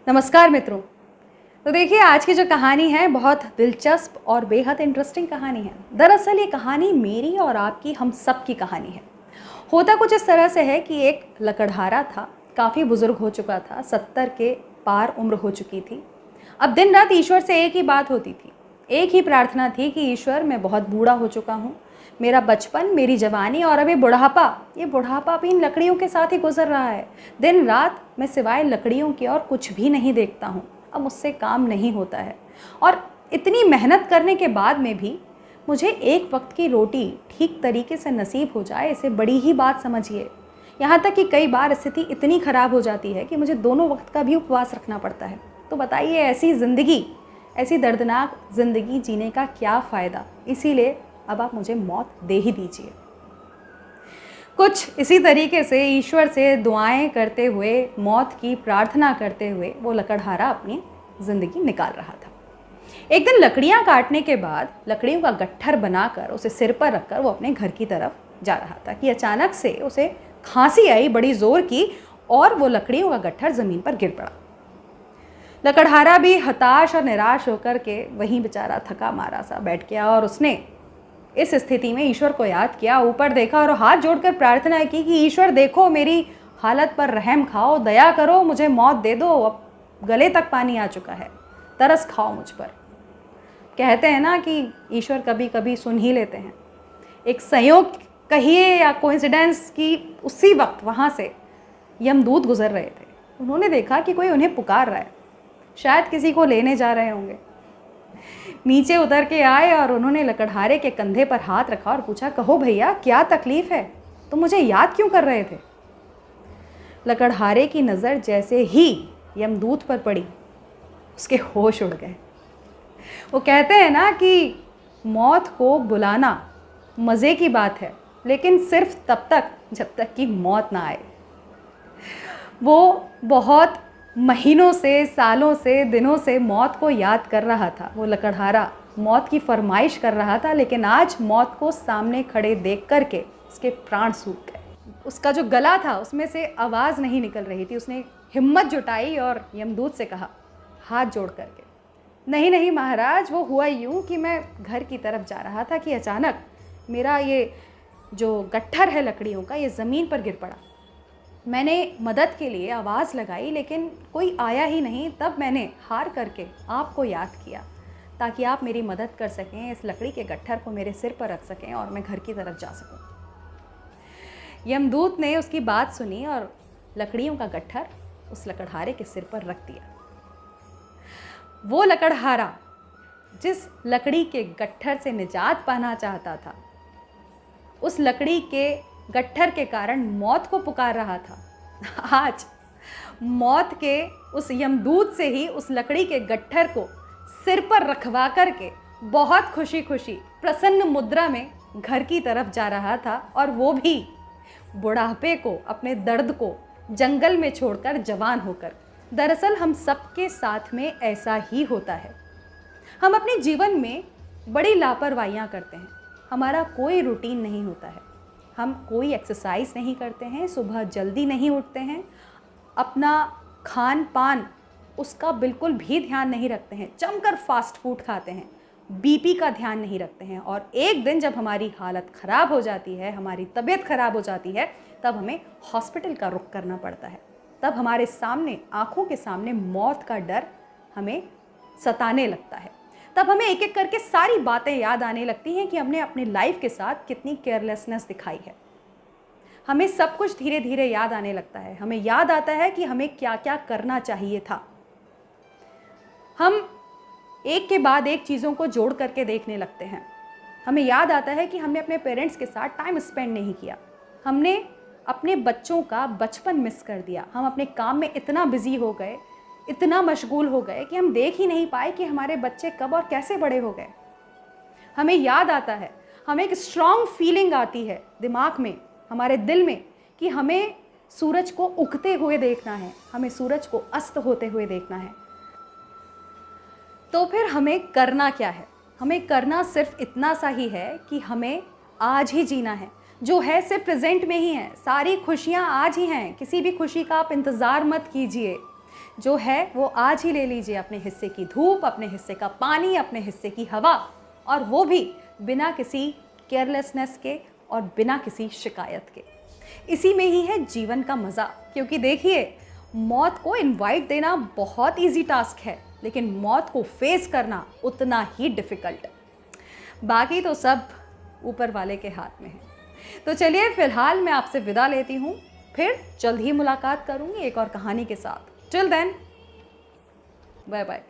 नमस्कार मित्रों। तो देखिए, आज की जो कहानी है बहुत दिलचस्प और बेहद इंटरेस्टिंग कहानी है। दरअसल ये कहानी मेरी और आपकी, हम सब की कहानी है। होता कुछ इस तरह से है कि एक लकड़हारा था, काफ़ी बुज़ुर्ग हो चुका था, 70 के पार उम्र हो चुकी थी। अब दिन रात ईश्वर से एक ही बात होती थी, एक ही प्रार्थना थी कि ईश्वर, मैं बहुत बूढ़ा हो चुका हूँ, मेरा बचपन, मेरी जवानी और अब ये बुढ़ापा भी इन लकड़ियों के साथ ही गुजर रहा है। दिन रात मैं सिवाय लकड़ियों के और कुछ भी नहीं देखता हूँ। अब मुझसे काम नहीं होता है और इतनी मेहनत करने के बाद में भी मुझे एक वक्त की रोटी ठीक तरीके से नसीब हो जाए, इसे बड़ी ही बात समझिए। यहाँ तक कि कई बार स्थिति इतनी ख़राब हो जाती है कि मुझे दोनों वक्त का भी उपवास रखना पड़ता है। तो बताइए, ऐसी ज़िंदगी, ऐसी दर्दनाक ज़िंदगी जीने का क्या फ़ायदा। इसीलिए अब आप मुझे मौत दे ही दीजिए। कुछ इसी तरीके से ईश्वर से दुआएं करते हुए, मौत की प्रार्थना करते हुए वो लकड़हारा अपनी ज़िंदगी निकाल रहा था। एक दिन लकड़ियां काटने के बाद लकड़ियों का गट्ठर बनाकर उसे सिर पर रखकर वो अपने घर की तरफ जा रहा था कि अचानक से उसे खांसी आई बड़ी ज़ोर की और वो लकड़ियों का गट्ठर ज़मीन पर गिर पड़ा। लकड़हारा भी हताश और निराश होकर के वहीं बेचारा थका मारा सा बैठ गया और उसने इस स्थिति में ईश्वर को याद किया, ऊपर देखा और हाथ जोड़कर प्रार्थना की कि ईश्वर देखो, मेरी हालत पर रहम खाओ, दया करो, मुझे मौत दे दो। अब गले तक पानी आ चुका है, तरस खाओ मुझ पर। कहते हैं ना कि ईश्वर कभी कभी सुन ही लेते हैं। एक संयोग कहिए या कोइंसिडेंस की, उसी वक्त वहाँ से यमदूत गुजर रहे थे। उन्होंने देखा कि कोई उन्हें पुकार रहा है, शायद किसी को लेने जा रहे होंगे। नीचे उतर के आए और उन्होंने लकड़हारे के कंधे पर हाथ रखा और पूछा, कहो भैया, क्या तकलीफ़ है, तुम मुझे याद क्यों कर रहे थे। लकड़हारे की नज़र जैसे ही यमदूत पर पड़ी, उसके होश उड़ गए। वो कहते हैं ना कि मौत को बुलाना मज़े की बात है, लेकिन सिर्फ तब तक जब तक कि मौत ना आए। वो बहुत महीनों से, सालों से, दिनों से मौत को याद कर रहा था। वो लकड़हारा मौत की फरमाइश कर रहा था, लेकिन आज मौत को सामने खड़े देख कर के उसके प्राण सूख गए। उसका जो गला था उसमें से आवाज़ नहीं निकल रही थी। उसने हिम्मत जुटाई और यमदूत से कहा, हाथ जोड़ करके, नहीं नहीं महाराज, वो हुआ यूँ कि मैं घर की तरफ जा रहा था कि अचानक मेरा ये जो गट्ठर है लकड़ियों का, ये ज़मीन पर गिर पड़ा। मैंने मदद के लिए आवाज़ लगाई, लेकिन कोई आया ही नहीं। तब मैंने हार करके आपको याद किया ताकि आप मेरी मदद कर सकें, इस लकड़ी के गट्ठर को मेरे सिर पर रख सकें और मैं घर की तरफ जा सकूं। यमदूत ने उसकी बात सुनी और लकड़ियों का गट्ठर उस लकड़हारे के सिर पर रख दिया। वो लकड़हारा जिस लकड़ी के गट्ठर से निजात पाना चाहता था, उस लकड़ी के गट्ठर के कारण मौत को पुकार रहा था, आज मौत के उस यमदूत से ही उस लकड़ी के गट्ठर को सिर पर रखवा करके बहुत खुशी खुशी प्रसन्न मुद्रा में घर की तरफ जा रहा था। और वो भी बुढ़ापे को, अपने दर्द को जंगल में छोड़कर जवान होकर। दरअसल हम सबके साथ में ऐसा ही होता है। हम अपने जीवन में बड़ी लापरवाहियाँ करते हैं, हमारा कोई रूटीन नहीं होता है, हम कोई एक्सरसाइज नहीं करते हैं, सुबह जल्दी नहीं उठते हैं, अपना खान पान उसका बिल्कुल भी ध्यान नहीं रखते हैं, जमकर फास्ट फूड खाते हैं, बीपी का ध्यान नहीं रखते हैं। और एक दिन जब हमारी हालत ख़राब हो जाती है, हमारी तबीयत ख़राब हो जाती है, तब हमें हॉस्पिटल का रुख करना पड़ता है। तब हमारे सामने, आँखों के सामने मौत का डर हमें सताने लगता है। तब हमें एक एक करके सारी बातें याद आने लगती हैं कि हमने अपनी लाइफ के साथ कितनी केयरलेसनेस दिखाई है। हमें सब कुछ धीरे धीरे याद आने लगता है। हमें याद आता है कि हमें क्या क्या करना चाहिए था। हम एक के बाद एक चीज़ों को जोड़ करके देखने लगते हैं। हमें याद आता है कि हमने अपने पेरेंट्स के साथ टाइम स्पेंड नहीं किया, हमने अपने बच्चों का बचपन मिस कर दिया, हम अपने काम में इतना बिजी हो गए, इतना मशगूल हो गए कि हम देख ही नहीं पाए कि हमारे बच्चे कब और कैसे बड़े हो गए। हमें याद आता है, हमें एक स्ट्रॉन्ग फीलिंग आती है दिमाग में, हमारे दिल में, कि हमें सूरज को उगते हुए देखना है, हमें सूरज को अस्त होते हुए देखना है। तो फिर हमें करना क्या है? हमें करना सिर्फ इतना सा ही है कि हमें आज ही जीना है। जो है सिर्फ प्रेजेंट में ही है, सारी खुशियाँ आज ही हैं। किसी भी खुशी का आप इंतज़ार मत कीजिए। जो है वो आज ही ले लीजिए, अपने हिस्से की धूप, अपने हिस्से का पानी, अपने हिस्से की हवा, और वो भी बिना किसी केयरलेसनेस के और बिना किसी शिकायत के। इसी में ही है जीवन का मज़ा, क्योंकि देखिए मौत को इनवाइट देना बहुत इजी टास्क है, लेकिन मौत को फेस करना उतना ही डिफ़िकल्ट। बाकी तो सब ऊपर वाले के हाथ में है। तो चलिए फिलहाल मैं आपसे विदा लेती हूँ, फिर जल्द ही मुलाकात करूँगी एक और कहानी के साथ। Till then, bye bye.